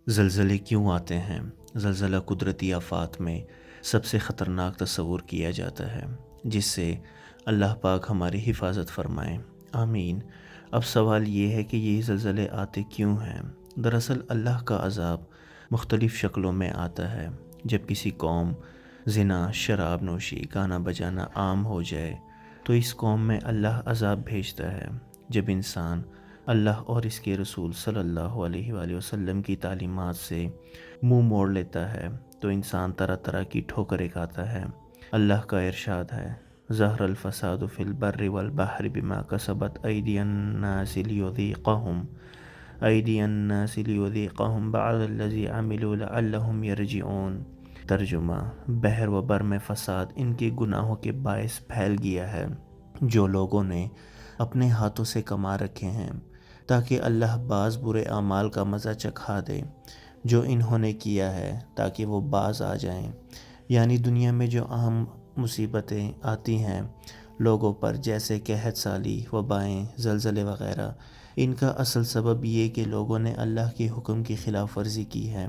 زلزلے کیوں آتے ہیں؟ زلزلہ قدرتی آفات میں سب سے خطرناک تصور کیا جاتا ہے، جس سے اللہ پاک ہماری حفاظت فرمائے، آمین۔ اب سوال یہ ہے کہ یہ زلزلے آتے کیوں ہیں؟ دراصل اللہ کا عذاب مختلف شکلوں میں آتا ہے۔ جب کسی قوم زنا، شراب نوشی، گانا بجانا عام ہو جائے تو اس قوم میں اللہ عذاب بھیجتا ہے۔ جب انسان اللہ اور اس کے رسول صلی اللہ علیہ وآلہ وسلم کی تعلیمات سے منہ موڑ لیتا ہے تو انسان طرح طرح کی ٹھوکریں کھاتا ہے۔ اللہ کا ارشاد ہے، ظہر الفساد فی البر والبحر بما کسبت ایدی الناس لیذیقہم بعض الذی عملوا لعلہم یرجعون۔ ترجمہ: بحر و بر میں فساد ان کے گناہوں کے باعث پھیل گیا ہے جو لوگوں نے اپنے ہاتھوں سے کما رکھے ہیں، تاکہ اللہ بعض برے اعمال کا مزہ چکھا دے جو انہوں نے کیا ہے، تاکہ وہ باز آ جائیں۔ یعنی دنیا میں جو اہم مصیبتیں آتی ہیں لوگوں پر، جیسے قحط سالی، وبائیں، زلزلے وغیرہ، ان کا اصل سبب یہ کہ لوگوں نے اللہ کے حکم کی خلاف ورزی کی ہے۔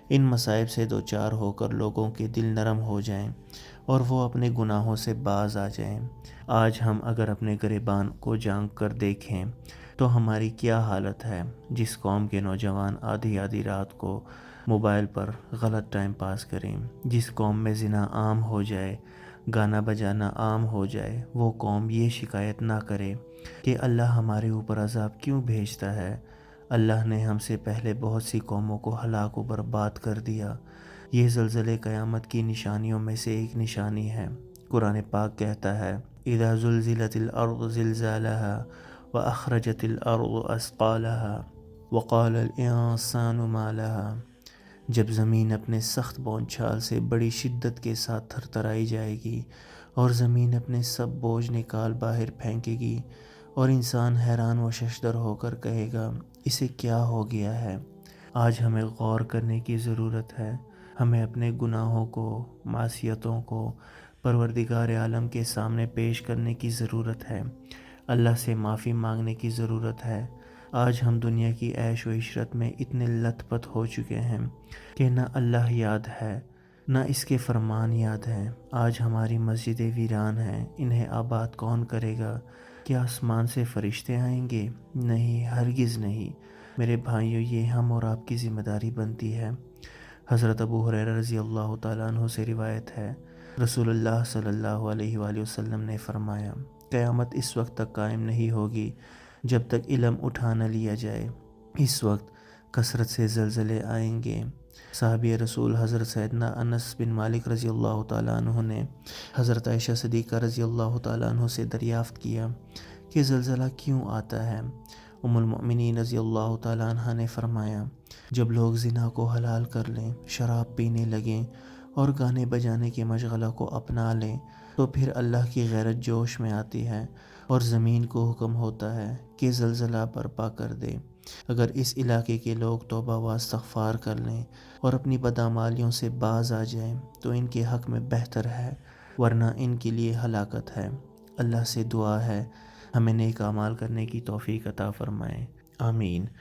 ان مصائب سے دوچار ہو کر لوگوں کے دل نرم ہو جائیں اور وہ اپنے گناہوں سے باز آ جائیں۔ آج ہم اگر اپنے گریبان کو جھانک کر دیکھیں تو ہماری کیا حالت ہے۔ جس قوم کے نوجوان آدھی آدھی رات کو موبائل پر غلط ٹائم پاس کریں، جس قوم میں زنا عام ہو جائے، گانا بجانا عام ہو جائے، وہ قوم یہ شکایت نہ کرے کہ اللہ ہمارے اوپر عذاب کیوں بھیجتا ہے۔ اللہ نے ہم سے پہلے بہت سی قوموں کو ہلاک و برباد کر دیا۔ یہ زلزلے قیامت کی نشانیوں میں سے ایک نشانی ہے۔ قرآن پاک کہتا ہے، اذا زلزلت الارض زلزالها واخرجت الارض اثقالها وقال الانسان ما لها۔ جب زمین اپنے سخت بونچھال سے بڑی شدت کے ساتھ تھرتھرائی جائے گی اور زمین اپنے سب بوجھ نکال باہر پھینکے گی اور انسان حیران و ششدر ہو کر کہے گا اسے کیا ہو گیا ہے۔ آج ہمیں غور کرنے کی ضرورت ہے۔ ہمیں اپنے گناہوں کو، معصیتوں کو پروردگار عالم کے سامنے پیش کرنے کی ضرورت ہے۔ اللہ سے معافی مانگنے کی ضرورت ہے۔ آج ہم دنیا کی عیش و عشرت میں اتنے لت پت ہو چکے ہیں کہ نہ اللہ یاد ہے، نہ اس کے فرمان یاد ہیں۔ آج ہماری مسجدیں ویران ہیں، انہیں آباد کون کرے گا؟ کیا آسمان سے فرشتے آئیں گے؟ نہیں، ہرگز نہیں۔ میرے بھائیوں، یہ ہم اور آپ کی ذمہ داری بنتی ہے۔ حضرت ابو ہریرہ رضی اللہ تعالیٰ عنہ سے روایت ہے، رسول اللہ صلی اللہ علیہ وآلہ وسلم نے فرمایا، قیامت اس وقت تک قائم نہیں ہوگی جب تک علم اٹھا نہ لیا جائے۔ اس وقت کثرت سے زلزلے آئیں گے۔ صحابی رسول حضرت سیدنا انس بن مالک رضی اللہ تعالیٰ عنہ نے حضرت عائشہ صدیقہ رضی اللہ تعالیٰ عنہ سے دریافت کیا کہ زلزلہ کیوں آتا ہے؟ ام المؤمنین رضی اللہ تعالیٰ عنہ نے فرمایا، جب لوگ زنا کو حلال کر لیں، شراب پینے لگیں اور گانے بجانے کے مشغلہ کو اپنا لیں تو پھر اللہ کی غیرت جوش میں آتی ہے اور زمین کو حکم ہوتا ہے کہ زلزلہ برپا کر دے۔ اگر اس علاقے کے لوگ توبہ و استغفار کر لیں اور اپنی بدعمالیوں سے باز آ جائیں تو ان کے حق میں بہتر ہے، ورنہ ان کے لیے ہلاکت ہے۔ اللہ سے دعا ہے ہمیں نیک اعمال کرنے کی توفیق عطا فرمائے، آمین۔